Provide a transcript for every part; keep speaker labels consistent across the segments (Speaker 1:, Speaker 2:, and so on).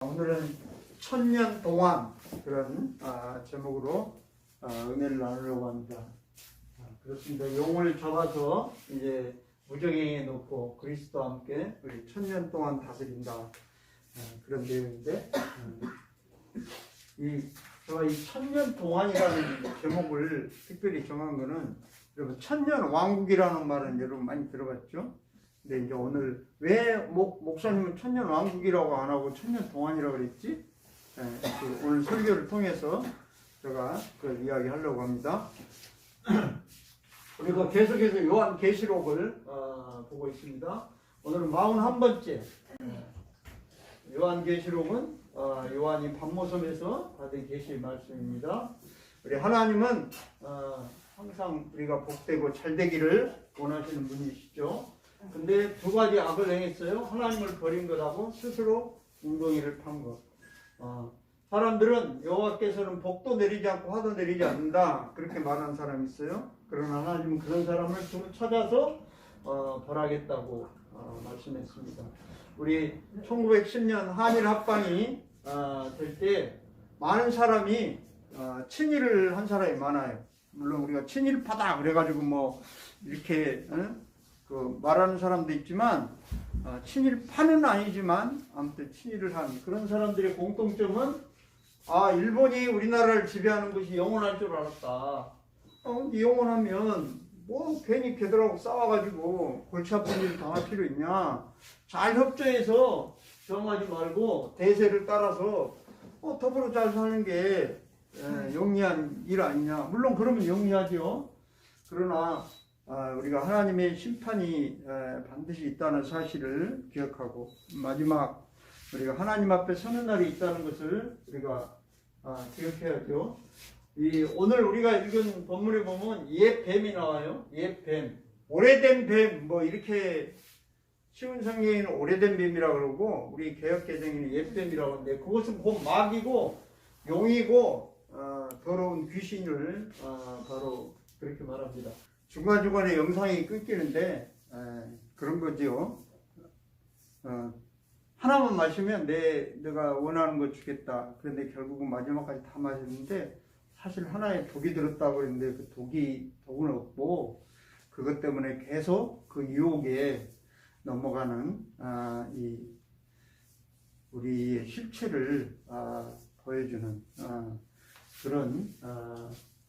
Speaker 1: 오늘은 천년 동안 그런 제목으로 은혜를 나누려고 합니다. 그렇습니다. 용을 잡아서 이제 무적행에 놓고 그리스도와 함께 우리 천년 동안 다스린다. 그런 내용인데 제가 이 천년 동안이라는 제목을 특별히 정한 거는 여러분 천년 왕국이라는 말은 여러분 많이 들어봤죠? 근데 이제 오늘 왜 목사님은 천년 왕국이라고 안 하고 천년 동안이라고 그랬지? 오늘 설교를 통해서 제가 그걸 이야기하려고 합니다. 우리가 계속해서 요한계시록을 보고 있습니다. 오늘은 41번째 요한계시록은 요한이 반모섬에서 받은 계시의 말씀입니다. 우리 하나님은 항상 우리가 복되고 잘되기를 원하시는 분이시죠. 근데 두 가지 악을 행했어요. 하나님을 버린 것하고 스스로 웅덩이를 판 것. 사람들은 여호와께서는 복도 내리지 않고 화도 내리지 않는다, 그렇게 말하는 사람이 있어요. 그러나 하나님은 그런 사람을 찾아서 벌하겠다고 말씀했습니다. 우리 1910년 한일 합방이 될 때 많은 사람이 친일을 한 사람이 많아요. 물론 우리가 친일파다 그래가지고 뭐 이렇게 그 말하는 사람도 있지만 친일파는 아니지만 아무튼 친일을 한 그런 사람들의 공통점은 일본이 우리나라를 지배하는 것이 영원할 줄 알았다. 영원하면 뭐 괜히 걔들하고 싸워가지고 골치 아픈 일 당할 필요 있냐. 잘 협조해서 정하지 말고 대세를 따라서 더불어 잘 사는 게 영리한 일 아니냐. 물론 그러면 영리하죠. 그러나 우리가 하나님의 심판이 반드시 있다는 사실을 기억하고 마지막 우리가 하나님 앞에 서는 날이 있다는 것을 우리가 기억해야죠. 오늘 우리가 읽은 본문에 보면 옛 뱀이 나와요. 옛 뱀, 오래된 뱀, 뭐 이렇게 쉬운 성경에는 오래된 뱀이라고 그러고 우리 개역개정에는 옛 뱀이라고 하는데 그것은 곧 마귀고 용이고 더러운 귀신을 바로 그렇게 말합니다. 중간중간에 영상이 끊기는데 그런 거지요. 하나만 마시면 내가 원하는 거 주겠다. 그런데 결국은 마지막까지 다 마셨는데 사실 하나에 독이 들었다고 그랬는데 그 독은 없고 그것 때문에 계속 그 유혹에 넘어가는 우리의 실체를 보여주는 그런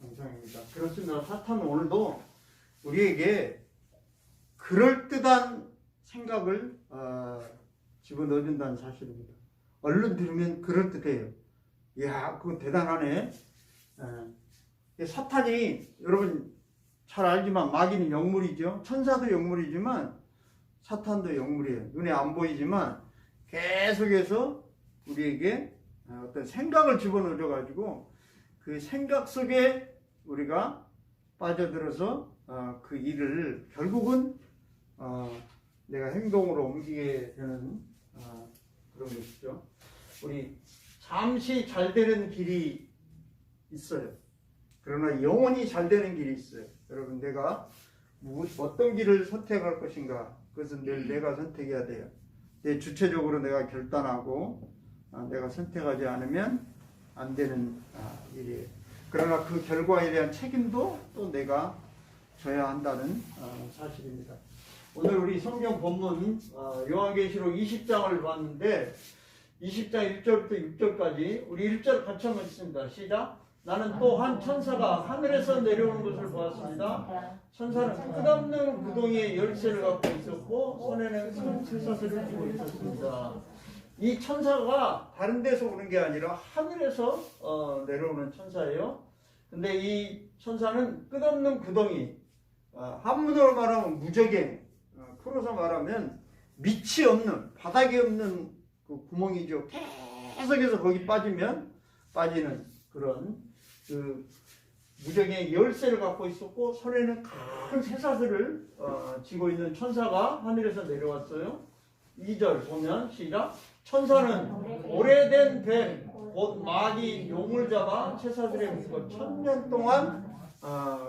Speaker 1: 영상입니다. 그렇습니다. 사탄은 오늘도 우리에게 그럴듯한 생각을 집어넣어준다는 사실입니다. 얼른 들으면 그럴듯해요. 이야, 그거 대단하네. 사탄이 여러분 잘 알지만 마귀는 영물이죠. 천사도 영물이지만 사탄도 영물이에요. 눈에 안 보이지만 계속해서 우리에게 어떤 생각을 집어넣어가지고 그 생각 속에 우리가 빠져들어서 그 일을 결국은 내가 행동으로 옮기게 되는 그런 것이죠. 우리 잠시 잘 되는 길이 있어요. 그러나 영원히 잘 되는 길이 있어요. 여러분, 내가 어떤 길을 선택할 것인가, 그것은 늘 내가 선택해야 돼요. 주체적으로 내가 결단하고 내가 선택하지 않으면 안 되는 일이에요. 그러나 그 결과에 대한 책임도 또 내가 져야 한다는 사실입니다. 오늘 우리 성경 본문 요한계시록 20장을 봤는데 20장 1절부터 6절까지 우리 1절 같이 한번 읽습니다. 시작. 나는 또 한 천사가 하늘에서 내려오는 것을 보았습니다. 천사는 끝없는 구덩이에 열쇠를 갖고 있었고 손에는 큰 쇠사슬을 쥐고 있었습니다. 이 천사가 다른 데서 오는 게 아니라 하늘에서 내려오는 천사예요. 근데 이 천사는 끝없는 구덩이, 한문으로 말하면 무적행, 풀어서 말하면 밑이 없는, 바닥이 없는 그 구멍이죠. 계속해서 거기 빠지면 빠지는 그런 그 무적행의 열쇠를 갖고 있었고 손에는 큰 쇠사슬을 쥐고 있는 천사가 하늘에서 내려왔어요. 2절 보면 시작. 천사는 오래된 뱀, 곧 마귀 용을 잡아 쇠사슬에 묶어 천년 동안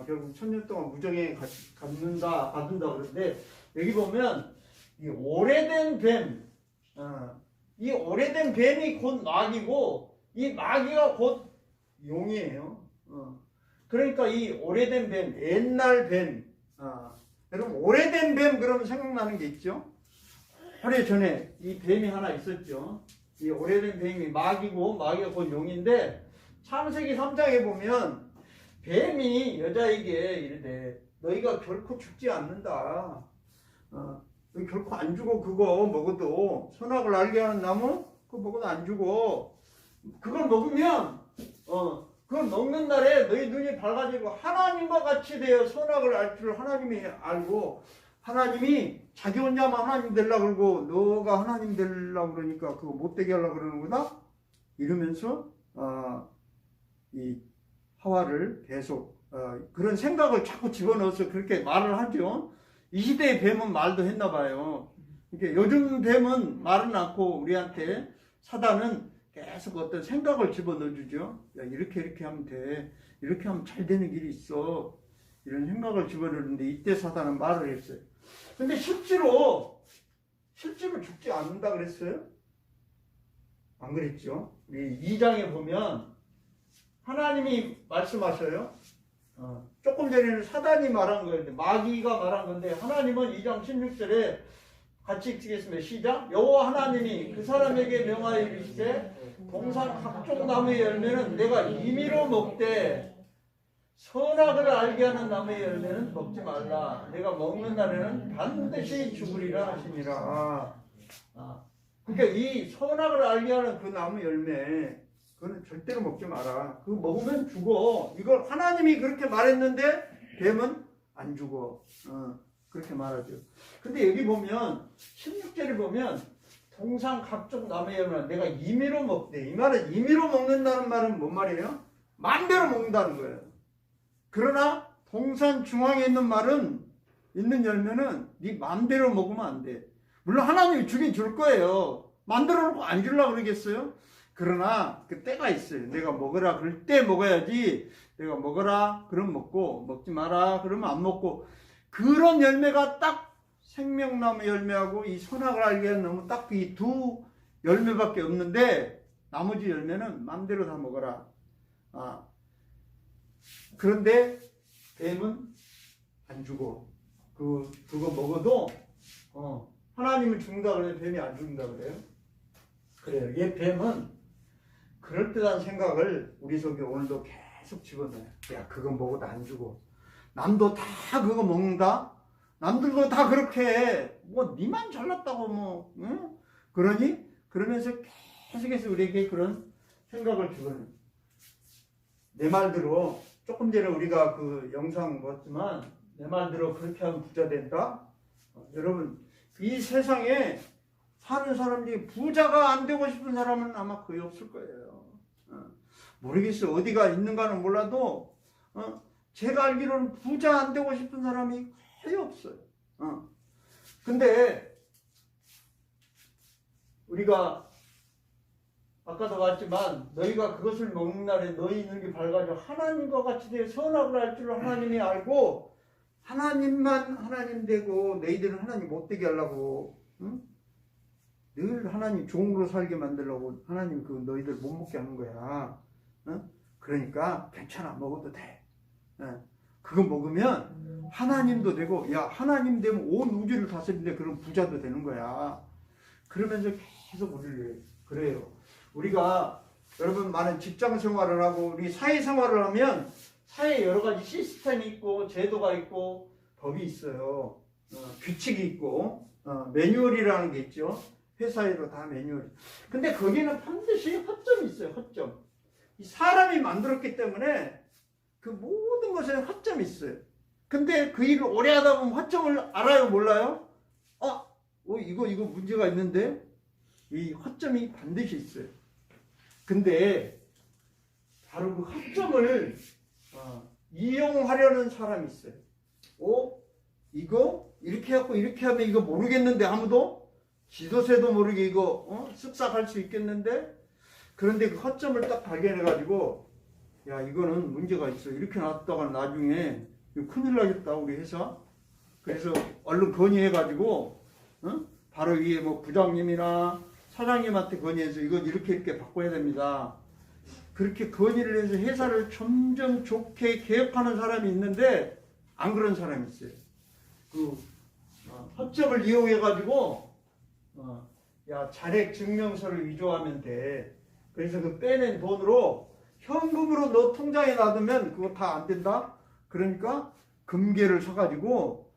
Speaker 1: 결국 천년 동안 무적행에 갖는다 그러는데 여기 보면 이 오래된 뱀, 이 오래된 뱀이 곧 마귀고 이 마귀가 곧 용이에요. 그러니까 이 오래된 뱀, 옛날 뱀, 여러분 오래된 뱀 그러면 생각나는 게 있죠. 오래전에 이 뱀이 하나 있었죠. 이 오래된 뱀이 마귀고 마귀가 곧 용인데 창세기 3장에 보면 뱀이 여자에게 이르되 너희가 결코 죽지 않는다. 너희 결코 안 죽어. 그거 먹어도 선악을 알게 하는 나무 그거 먹어도 안 죽어. 그걸 먹으면 그걸 먹는 날에 너희 눈이 밝아지고 하나님과 같이 되어 선악을 알 줄 하나님이 알고 하나님이 자기 혼자만 하나님 되려고 그러고 너가 하나님 되려고 그러니까 그거 못되게 하려고 그러는구나 이러면서 이 하와를 계속 그런 생각을 자꾸 집어넣어서 그렇게 말을 하죠. 이 시대의 뱀은 말도 했나 봐요. 그러니까 요즘 뱀은 말은 않고 우리한테 사단은 계속 어떤 생각을 집어넣어주죠. 야, 이렇게 하면 돼. 이렇게 하면 잘 되는 길이 있어. 이런 생각을 집어넣는데 이때 사단은 말을 했어요. 근데 실제로 죽지 않는다 그랬어요? 안 그랬죠? 우리 2장에 보면 하나님이 말씀하셔요. 조금 전에는 사단이 말한 거예요. 마귀가 말한 건데 하나님은 2장 16절에 같이 읽겠습니다. 시작. 여호와 하나님이 그 사람에게 명하여 이르시되 동산 각종 나무의 열매는 내가 임의로 먹되 선악을 알게 하는 나무의 열매는 먹지 말라. 내가 먹는 날에는 반드시 죽으리라 하시니라. 그러니까 이 선악을 알게 하는 그 나무 열매 그거는 절대로 먹지 마라. 그거 먹으면 죽어. 이걸 하나님이 그렇게 말했는데 뱀은 안 죽어. 그렇게 말하죠. 근데 여기 보면 16절에 보면 동산 각종 나무의 열매는 내가 임의로 먹되 이 말은 임의로 먹는다는 말은 뭔 말이에요? 마음대로 먹는다는 거예요. 그러나 동산 중앙에 있는 말은 있는 열매는 네 마음대로 먹으면 안 돼. 물론 하나님이 주긴 줄 거예요. 만들어 놓고 안 주려고 그러겠어요? 그러나 그 때가 있어요. 내가 먹으라 그럴 때 먹어야지. 내가 먹어라 그러면 먹고 먹지 마라 그러면 안 먹고 그런 열매가 딱 생명나무 열매하고 이 선악을 알게 하는 나무 딱 이 두 열매밖에 없는데 나머지 열매는 마음대로 다 먹어라. 그런데 뱀은 안 죽어. 그거 먹어도 하나님은 죽는다 그래요. 뱀이 안 죽는다 그래요. 그래요. 얘 뱀은 그럴듯한 생각을 우리 속에 오늘도 계속 집어넣어요. 야, 그거 먹어도 안 죽어. 남도 다 그거 먹는다? 남들도 다 그렇게 해. 뭐 니만 잘났다고 뭐 응? 그러니? 그러면서 계속해서 우리에게 그런 생각을 집어넣어요. 내 말대로 조금 전에 우리가 그 영상 봤지만 내 말대로 그렇게 하면 부자 된다? 여러분 이 세상에 사는 사람 중에 부자가 안 되고 싶은 사람은 아마 거의 없을 거예요. 모르겠어요. 어디가 있는가는 몰라도 제가 알기로는 부자 안 되고 싶은 사람이 거의 없어요. 근데 우리가 아까도 봤지만 너희가 그것을 먹는 날에 너희 눈이 밝아져 하나님과 같이 되어 선악을 알 줄 하나님이 알고 하나님만 하나님 되고 너희들은 하나님 못되게 하려고 늘 하나님 종으로 살게 만들려고 하나님 그 너희들 못 먹게 하는 거야. 그러니까 괜찮아 먹어도 돼. 그거 먹으면 하나님도 되고 야 하나님 되면 온 우주를 다스리는데 그런 부자도 되는 거야. 그러면서 계속 우리를 그래요. 우리가 여러분 많은 직장 생활을 하고 우리 사회 생활을 하면 사회에 여러 가지 시스템이 있고 제도가 있고 법이 있어요. 규칙이 있고 매뉴얼이라는 게 있죠. 회사에도 다 매뉴얼. 근데 거기는 반드시 허점이 있어요. 허점. 이 사람이 만들었기 때문에 그 모든 것에 허점이 있어요. 근데 그 일을 오래 하다 보면 허점을 알아요? 몰라요? 이거 문제가 있는데 이 허점이 반드시 있어요. 근데 바로 그 허점을 이용하려는 사람이 있어요. 이거 이렇게 하고 이렇게 하면 이거 모르겠는데 아무도 지도새도 모르게 이거 쓱싹할 수 있겠는데 그런데 그 허점을 딱 발견해 가지고 야 이거는 문제가 있어 이렇게 놨다가 나중에 이거 큰일 나겠다 우리 회사. 그래서 얼른 건의해 가지고 바로 위에 뭐 부장님이나 사장님한테 건의해서 이건 이렇게 바꿔야 됩니다. 그렇게 건의를 해서 회사를 점점 좋게 개혁하는 사람이 있는데 안 그런 사람이 있어요. 그 허점을 이용해가지고 야 잔액 증명서를 위조하면 돼. 그래서 그 빼낸 돈으로 현금으로 너 통장에 놔두면 그거 다 안 된다. 그러니까 금괴를 사가지고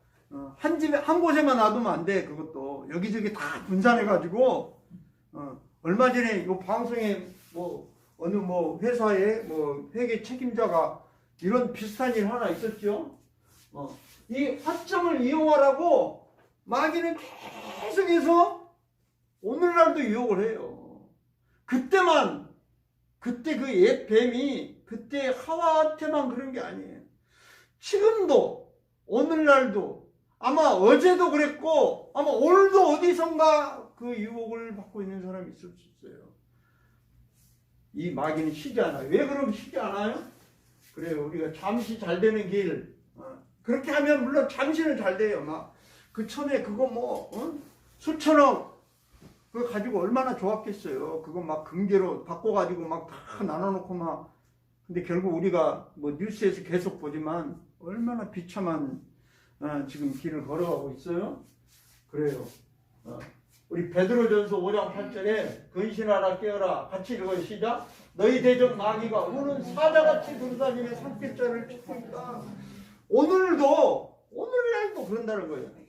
Speaker 1: 한 집에 한 곳에만 놔두면 안 돼. 그것도 여기저기 다 분산해가지고 얼마 전에 이 방송에 뭐 어느 뭐 회사에 뭐 회계 책임자가 이런 비슷한 일 하나 있었죠. 이 화점을 이용하라고 마귀는 계속해서 오늘날도 유혹을 해요. 그때 그 옛 뱀이 그때 하와한테만 그런 게 아니에요. 지금도 오늘날도 아마 어제도 그랬고 아마 오늘도 어디선가 그 유혹을 받고 있는 사람이 있을 수 있어요. 이 마귀는 쉬지 않아요. 왜 그럼 쉬지 않아요? 그래요. 우리가 잠시 잘 되는 길 그렇게 하면 물론 잠시는 잘 돼요. 막 그 전에 그거 뭐 수천억 그거 가지고 얼마나 좋았겠어요. 그거 막 금괴로 바꿔가지고 막 다 나눠놓고 막 근데 결국 우리가 뭐 뉴스에서 계속 보지만 얼마나 비참한 지금 길을 걸어가고 있어요. 그래요. 우리 베드로전서 5장 8절에 근신하라 깨어라 같이 읽어요. 시작. 너희 대적 마귀가 우는 사자같이 돌아다니며 산길자를 찾고 있다. 오늘날도 그런다는 거예요.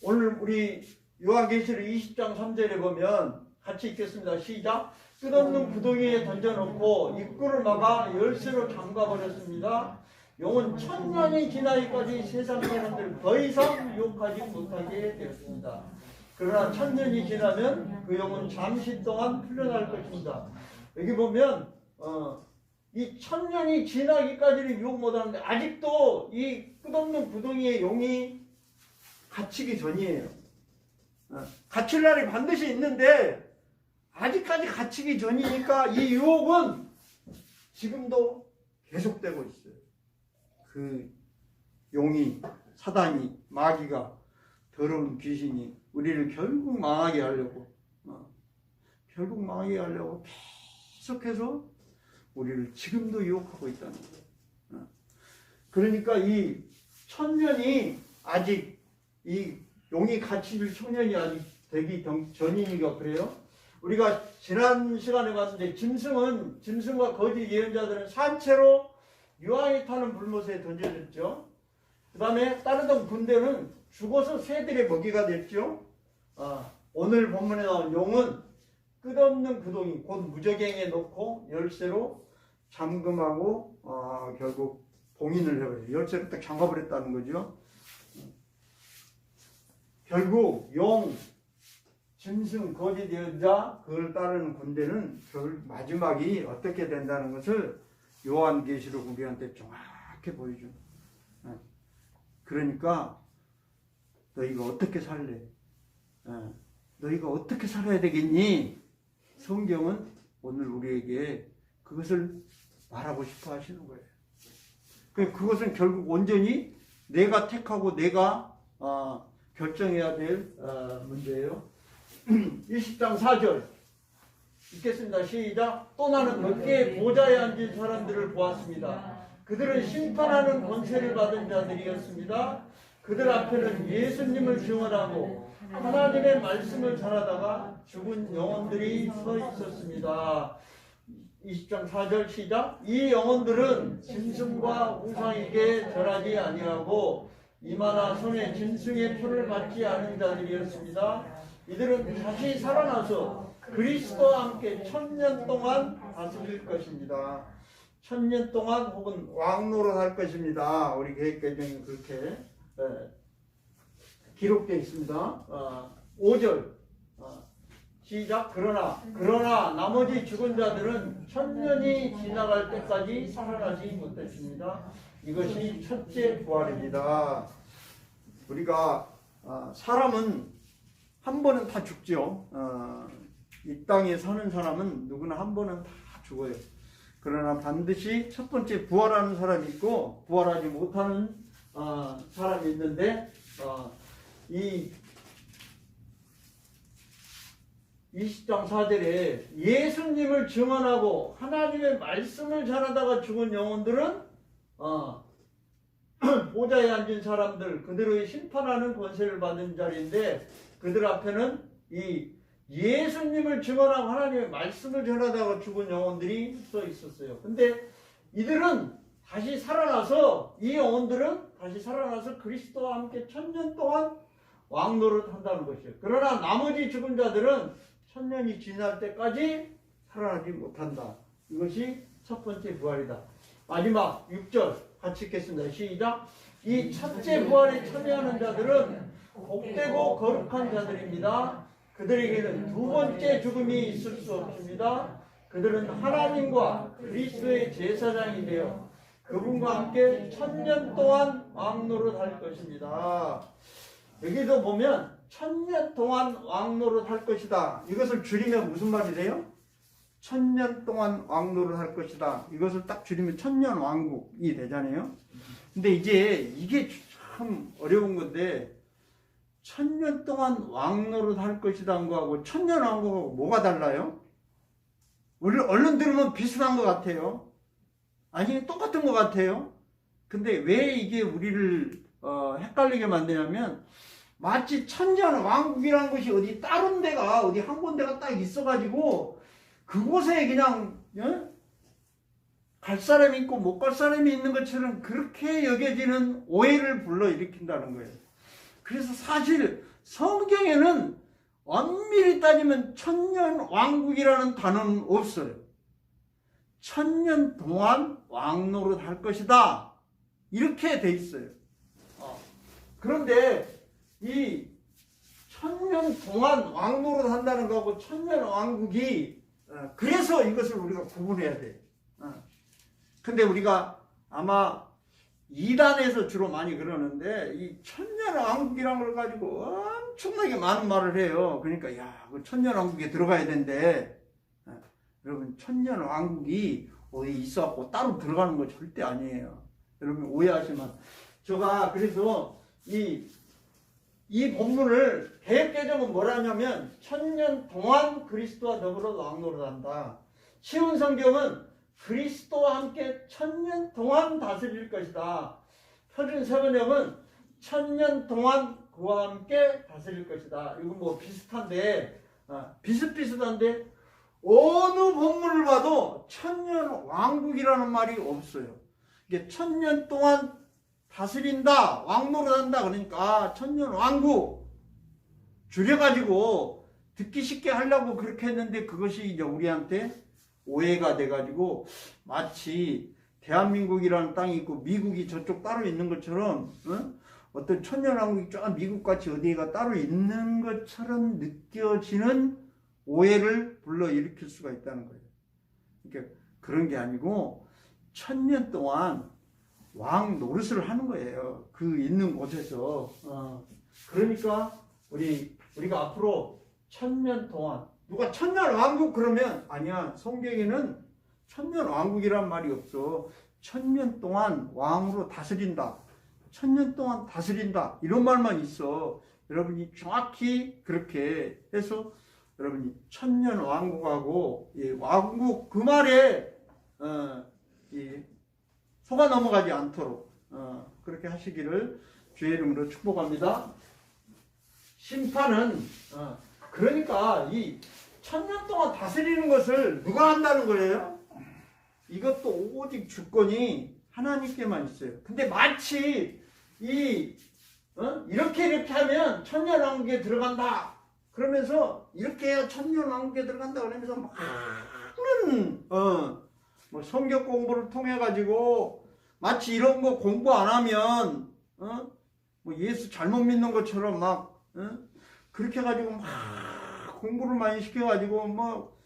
Speaker 1: 오늘 우리 요한계시록 20장 3절에 보면 같이 읽겠습니다. 시작. 끝없는 구덩이에 던져놓고 입구를 막아 열쇠로 잠가버렸습니다. 용은 1000년이 지나기까지 세상 사람들 더 이상 유혹하지 못하게 되었습니다. 그러나 1000년이 지나면 그 용은 잠시 동안 풀려날 것입니다. 여기 보면 이 1000년이 지나기까지는 유혹 못하는데 아직도 이 끝없는 구덩이의 용이 갇히기 전이에요. 갇힐 날이 반드시 있는데 아직까지 갇히기 전이니까 이 유혹은 지금도 계속되고 있어요. 그 용이 사단이 마귀가 더러운 귀신이 우리를 결국 망하게 하려고 계속해서 우리를 지금도 유혹하고 있다는 거예요. 그러니까 이 1000년이 아직 이 용이 갇힐 1000년이 아직 되기 전이니까 그래요. 우리가 지난 시간에 봤는데 짐승과 거짓 예언자들은 산채로 유황이 타는 불못에 던져졌죠. 그 다음에 따르던 군대는 죽어서 새들의 먹이가 됐죠. 오늘 본문에 나온 용은 끝없는 구덩이 곧 무저갱에 놓고 열쇠로 잠금하고 결국 봉인을 해버려요. 열쇠로 딱 잠가버렸다는 거죠. 결국 용, 짐승, 거짓 예언자 그걸 따르는 군대는 결국 마지막이 어떻게 된다는 것을 요한계시록 우리한테 정확히 보여줘. 그러니까 너희가 어떻게 살래? 너희가 어떻게 살아야 되겠니? 성경은 오늘 우리에게 그것을 말하고 싶어 하시는 거예요. 그것은 결국 온전히 내가 택하고 내가 결정해야 될 문제예요. 20장 4절 읽겠습니다. 시작. 또 나는 몇개의 보좌에 앉은 사람들을 보았습니다. 그들은 심판하는 권세를 받은 자들이었습니다. 그들 앞에는 예수님을 증언하고 하나님의 말씀을 전하다가 죽은 영혼들이 서 있었습니다. 20장 4절 시작. 이 영혼들은 짐승과 우상에게 절하지 아니하고 이마나 손에 짐승의 표를 받지 않은 자들이었습니다. 이들은 다시 살아나서 그리스도와 함께 1000년 동안 다스릴 것입니다. 1000년 동안 혹은 왕노릇 할 것입니다. 우리 계획개정에 그렇게 기록되어 있습니다. 5절 시작. 그러나 나머지 죽은 자들은 1000년이 지나갈 때까지 살아나지 못했습니다. 이것이 첫째 부활입니다. 우리가 사람은 한 번은 다 죽죠. 이 땅에 사는 사람은 누구나 한 번은 다 죽어요. 그러나 반드시 첫 번째 부활하는 사람이 있고 부활하지 못하는 사람이 있는데 이 20장 4절에 예수님을 증언하고 하나님의 말씀을 전하다가 죽은 영혼들은 보좌에 앉은 사람들 그들의 심판하는 권세를 받은 자리인데 그들 앞에는 이 예수님을 증언하고 하나님의 말씀을 전하다가 죽은 영혼들이 써 있었어요. 근데 이들은 다시 살아나서 이 영혼들은 다시 살아나서 그리스도와 함께 1000년 동안 왕노릇 한다는 것이에요. 그러나 나머지 죽은 자들은 1000년이 지날 때까지 살아나지 못한다. 이것이 첫 번째 부활이다. 마지막 6절 같이 읽겠습니다. 시작. 이 첫째 부활에 참여하는 자들은 복되고 거룩한 자들입니다. 그들에게는 두 번째 죽음이 있을 수 없습니다. 그들은 하나님과 그리스도의 제사장이 되어 그분과 함께 1000년 동안 왕노릇 할 것입니다. 여기도 보면 1000년 동안 왕노릇 할 것이다. 이것을 줄이면 무슨 말이 돼요? 1000년 동안 왕노릇 할 것이다. 이것을 딱 줄이면 1000년 왕국이 되잖아요. 근데 이제 이게 참 어려운 건데 1000년 동안 왕노릇 할 것이다 한 거하고 1000년 왕국하고 뭐가 달라요? 우리 얼른 들으면 비슷한 것 같아요. 아니 똑같은 것 같아요. 근데 왜 이게 우리를 헷갈리게 만드냐면 마치 1000년 왕국이라는 것이 어디 다른 데가 어디 한 군데가 딱 있어가지고 그곳에 그냥 갈 사람이 있고 못 갈 사람이 있는 것처럼 그렇게 여겨지는 오해를 불러일으킨다는 거예요. 그래서 사실 성경에는 엄밀히 따지면 1000년 왕국이라는 단어는 없어요. 1000년 동안 왕노릇 할 것이다. 이렇게 돼 있어요. 그런데 이 1000년 동안 왕노릇 한다는 거하고 1000년 왕국이 그래서 이것을 우리가 구분해야 돼. 근데 우리가 아마 이단에서 주로 많이 그러는데 이 1000년 왕국이라는 걸 가지고 엄청나게 많은 말을 해요. 그러니까 그 1000년 왕국에 들어가야 된대. 여러분 1000년 왕국이 어디 있어갖고 따로 들어가는 거 절대 아니에요. 여러분 오해하시면 제가 그래서 이 본문을 개역개정은 뭐라냐면 1000년 동안 그리스도와 더불어 왕노릇한다. 쉬운 성경은 그리스도와 함께 1000년 동안 다스릴 것이다. 표준 세번역은 1000년 동안 그와 함께 다스릴 것이다. 이건 뭐 비슷한데 비슷비슷한데 어느 본문을 봐도 1000년 왕국이라는 말이 없어요. 이게 1000년 동안 다스린다, 왕노릇한다 그러니까 1000년 왕국 줄여가지고 듣기 쉽게 하려고 그렇게 했는데 그것이 이제 우리한테 오해가 돼가지고 마치 대한민국이라는 땅이 있고 미국이 저쪽 따로 있는 것처럼 어떤 천년왕국이 저 미국같이 어디가 따로 있는 것처럼 느껴지는 오해를 불러일으킬 수가 있다는 거예요. 그러니까 그런 게 아니고 1000년 동안 왕 노릇을 하는 거예요. 그 있는 곳에서. 그러니까 우리가 앞으로 1000년 동안 누가 1000년 왕국 그러면 아니야. 성경에는 1000년 왕국이란 말이 없어. 1000년 동안 왕으로 다스린다. 1000년 동안 다스린다. 이런 말만 있어. 여러분이 정확히 그렇게 해서 여러분이 1000년 왕국하고 왕국 그 말에 속아 넘어가지 않도록 그렇게 하시기를 주의 이름으로 축복합니다. 심판은 그러니까 이 1000년 동안 다스리는 것을 누가 한다는 거예요? 이것도 오직 주권이 하나님께만 있어요. 근데 마치 이렇게 하면 1000년 왕국에 들어간다. 그러면서 이렇게 해야 1000년 왕국에 들어간다. 그러면서 많은 뭐 성경 공부를 통해 가지고 마치 이런 거 공부 안 하면 뭐 예수 잘못 믿는 것처럼 막 그렇게 해가지고 막 공부를 많이 시켜가지고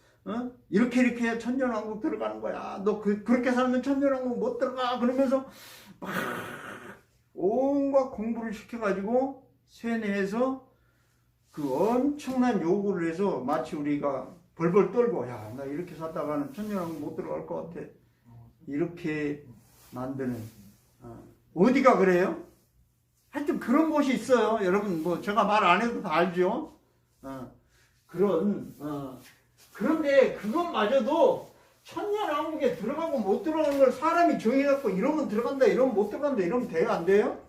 Speaker 1: 이렇게 해야 천년왕국 들어가는 거야. 너 그렇게 살면 천년왕국 못 들어가. 그러면서 막 온갖 공부를 시켜가지고 세뇌해서 그 엄청난 요구를 해서 마치 우리가 벌벌 떨고 야, 나 이렇게 살다가는 천년왕국 못 들어갈 것 같아. 이렇게 만드는 어디가 그래요? 하여튼 그런 곳이 있어요. 여러분 뭐 제가 말 안 해도 다 알죠. 그런 그런데 그것마저도 천년왕국에 들어가고 못 들어가는 걸 사람이 정해갖고 이러면 들어간다, 이러면 못 들어간다, 이러면 돼요, 안 돼요?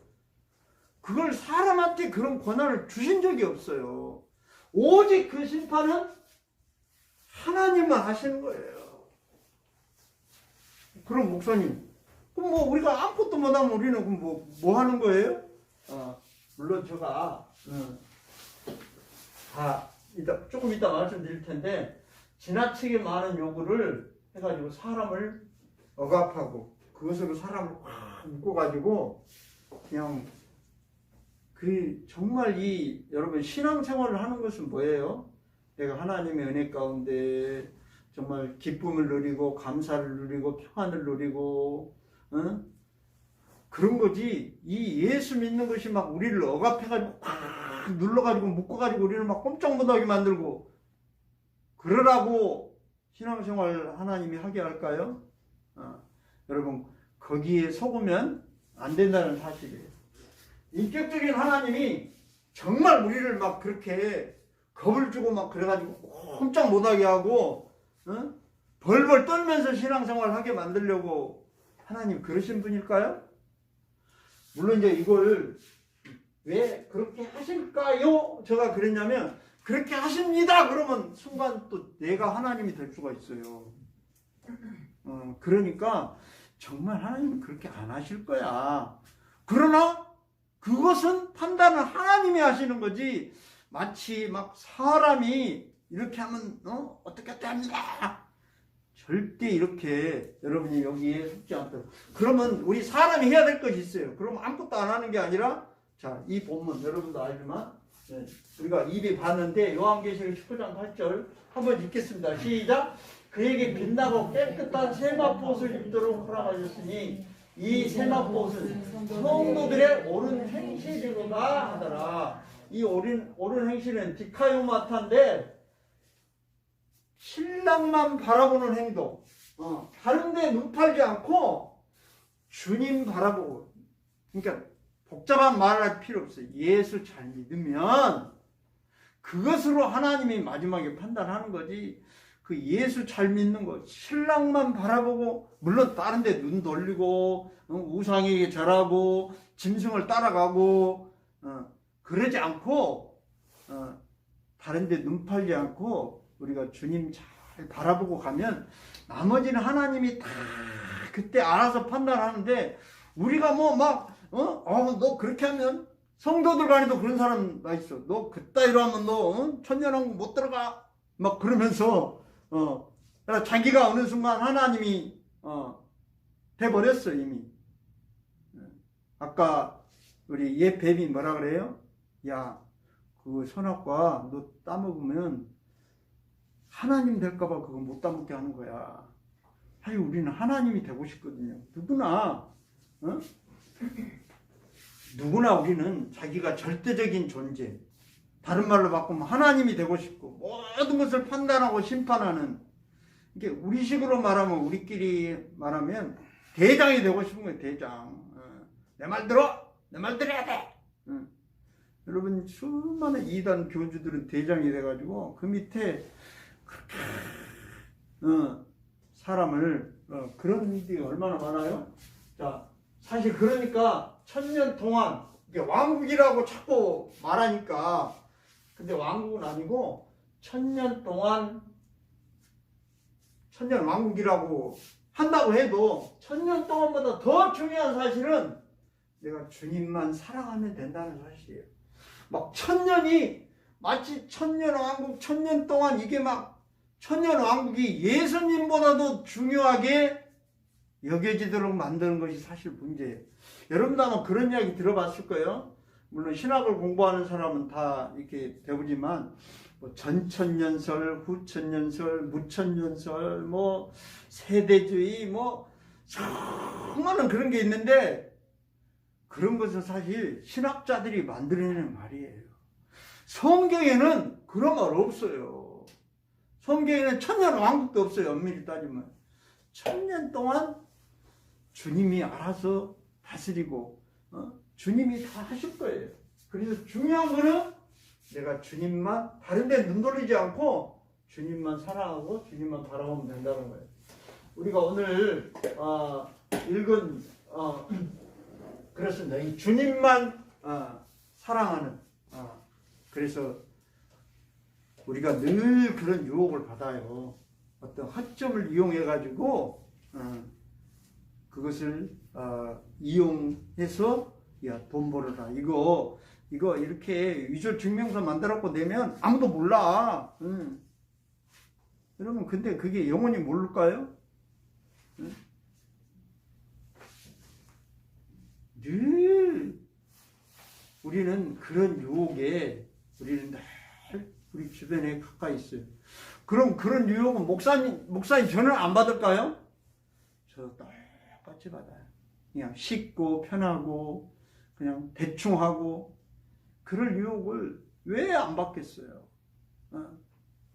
Speaker 1: 그걸 사람한테 그런 권한을 주신 적이 없어요. 오직 그 심판은 하나님만 하시는 거예요. 그럼 목사님, 그럼 뭐 우리가 아무것도 못하면 우리는 그럼 뭐 하는 거예요? 물론 제가 조금 이따 말씀드릴 텐데 지나치게 많은 요구를 해가지고 사람을 억압하고 그것으로 사람을 확 묶어가지고 그냥 정말 여러분 신앙생활을 하는 것은 뭐예요? 내가 하나님의 은혜 가운데 정말 기쁨을 누리고 감사를 누리고 평안을 누리고 그런 거지. 이 예수 믿는 것이 막 우리를 억압해가지고 꽉 눌러가지고 묶어가지고 우리를 막 꼼짝 못하게 만들고 그러라고 신앙생활 하나님이 하게 할까요? 여러분 거기에 속으면 안 된다는 사실이에요. 인격적인 하나님이 정말 우리를 막 그렇게 겁을 주고 막 그래가지고 꼼짝 못하게 하고 벌벌 떨면서 신앙생활 하게 만들려고 하나님 그러신 분일까요? 물론 이제 이걸 왜 그렇게 하실까요? 제가 그랬냐면 그렇게 하십니다. 그러면 순간 또 내가 하나님이 될 수가 있어요. 그러니까 정말 하나님은 그렇게 안 하실 거야. 그러나 그것은 판단을 하나님이 하시는 거지 마치 막 사람이 이렇게 하면 어떻게 합니다. 절대 이렇게 여러분이 여기에 속지 않도록. 그러면 우리 사람이 해야 될 것이 있어요. 그럼 아무것도 안 하는 게 아니라 자, 이 본문 여러분도 알지만 우리가 입이 봤는데 요한계시록 19장 8절 한번 읽겠습니다. 시작. 그에게 빛나고 깨끗한 세마포옷을 입도록 허락하셨으니 이 세마포옷은 성도들의 옳은 행실이로다 하더라. 이 옳은 행실은 디카요마타인데 신랑만 바라보는 행동, 다른 데 눈 팔지 않고 주님 바라보고, 그러니까 복잡한 말을 할 필요 없어요. 예수 잘 믿으면 그것으로 하나님이 마지막에 판단하는 거지. 그 예수 잘 믿는 거 신랑만 바라보고, 물론 다른 데 눈 돌리고 우상에게 절하고 짐승을 따라가고 그러지 않고 다른 데 눈 팔지 않고 우리가 주님 잘 바라보고 가면 나머지는 하나님이 다 그때 알아서 판단하는데 우리가 너 그렇게 하면 성도들 간에도 그런 사람 나 있어. 너 그따위로 하면 너 천년왕국 못 들어가 막 그러면서 자기가 어느 순간 하나님이 돼버렸어 이미. 아까 우리 옛 뱀이 뭐라 그래요? 야, 그 선악과 너 따먹으면 하나님 될까봐 그거 못 따먹게 하는 거야. 하여 우리는 하나님이 되고 싶거든요. 누구나 우리는 자기가 절대적인 존재, 다른 말로 바꾸면 하나님이 되고 싶고 모든 것을 판단하고 심판하는, 이게 우리식으로 말하면 우리끼리 말하면 대장이 되고 싶은 거예요. 대장. 내 말 들어. 내 말 들어야 돼. 여러분 수많은 이단 교주들은 대장이 돼가지고 그 밑에 사람을 그런 일이 얼마나 많아요? 자, 사실 그러니까 천년 동안 이게 왕국이라고 자꾸 말하니까, 근데 왕국은 아니고 천년 동안 천년 왕국이라고 한다고 해도 천년 동안보다 더 중요한 사실은 내가 주님만 사랑하면 된다는 사실이에요. 막 천년이 마치 천년 왕국, 천년 동안 이게 막 천년 왕국이 예수님보다도 중요하게 여겨지도록 만드는 것이 사실 문제예요. 여러분도 아마 그런 이야기 들어봤을 거예요. 물론 신학을 공부하는 사람은 다 이렇게 배우지만 전천년설, 후천년설, 무천년설, 세대주의, 수많은 그런 게 있는데 그런 것은 사실 신학자들이 만들어내는 말이에요. 성경에는 그런 말 없어요. 성경에는 천년 왕국도 없어요. 엄밀히 따지면 천년 동안 주님이 알아서 다스리고 주님이 다 하실 거예요. 그래서 중요한 거는 내가 주님만 다른 데 눈 돌리지 않고 주님만 사랑하고 주님만 바라보면 된다는 거예요. 우리가 오늘 읽은 그렇습니다. 이 주님만 사랑하는 그래서 우리가 늘 그런 유혹을 받아요. 어떤 허점을 이용해 가지고 그것을 이용해서 야, 돈 벌어라. 이거 이렇게 위조 증명서 만들었고 내면 아무도 몰라. 여러분 근데 그게 영원히 모를까요? 늘 우리는 그런 유혹에 우리는 늘 우리 주변에 가까이 있어요. 그럼 그런 유혹은 목사님 저는 안 받을까요? 저 똑같이 받아요. 그냥 쉽고 편하고 그냥 대충 하고 그럴 유혹을 왜 안 받겠어요?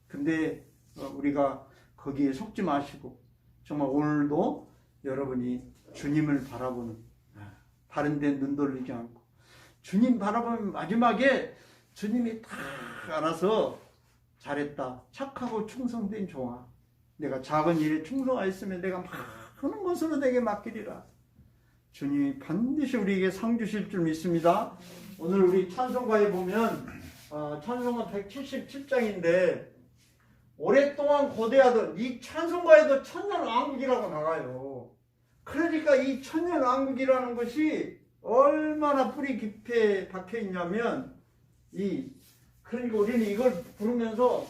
Speaker 1: 근데 우리가 거기에 속지 마시고 정말 오늘도 여러분이 주님을 바라보는 다른 데 눈 돌리지 않고 주님 바라보면 마지막에 주님이 다 알아서 잘했다. 착하고 충성된 종아. 내가 작은 일에 충성하였으면 내가 많은 것으로 내게 맡기리라. 주님이 반드시 우리에게 상 주실 줄 믿습니다. 오늘 우리 찬송가에 보면 찬송가 177장인데 오랫동안 고대하던 이 찬송가에도 천년왕국이라고 나가요. 그러니까 이 천년왕국이라는 것이 얼마나 뿌리 깊게 박혀 있냐면 그러니까 우리는 이걸 부르면서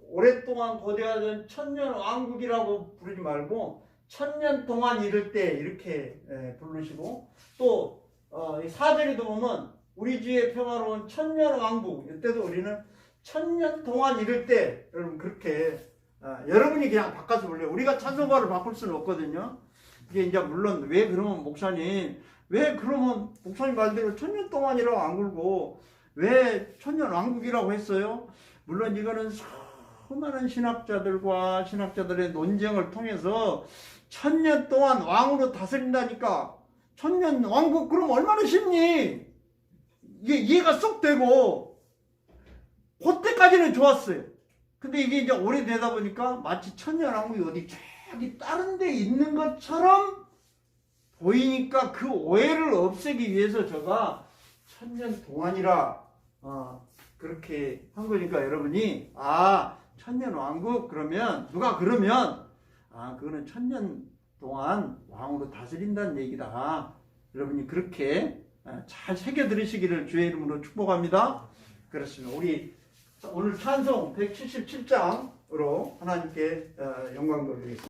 Speaker 1: 오랫동안 고대하던 천년왕국이라고 부르지 말고 천년 동안 이를 때 이렇게 부르시고 또 4절에도 보면 우리 주의 평화로운 천년왕국 이때도 우리는 천년 동안 이를 때 여러분 그렇게 여러분이 그냥 바꿔서 불러요. 우리가 찬송가를 바꿀 수는 없거든요. 이게 이제 물론 왜 그러면 목사님 말대로 천년 동안이라고 안 굴고 왜 천년왕국이라고 했어요? 물론 이거는 수많은 신학자들의 논쟁을 통해서 천년 동안 왕으로 다스린다니까 천년왕국 그럼 얼마나 쉽니? 이게 이해가 쏙 되고 그때까지는 좋았어요. 근데 이게 이제 오래되다 보니까 마치 천년왕국이 어디 저기 다른 데 있는 것처럼 보이니까 그 오해를 없애기 위해서 제가 천년 동안이라 그렇게 한 거니까 여러분이 천년왕국 그러면 누가 그러면 그거는 천년 동안 왕으로 다스린다는 얘기다. 여러분이 그렇게 잘 새겨 들으시기를 주의 이름으로 축복합니다. 그렇습니다. 우리 오늘 찬송 177장으로 하나님께 영광 돌리겠습니다.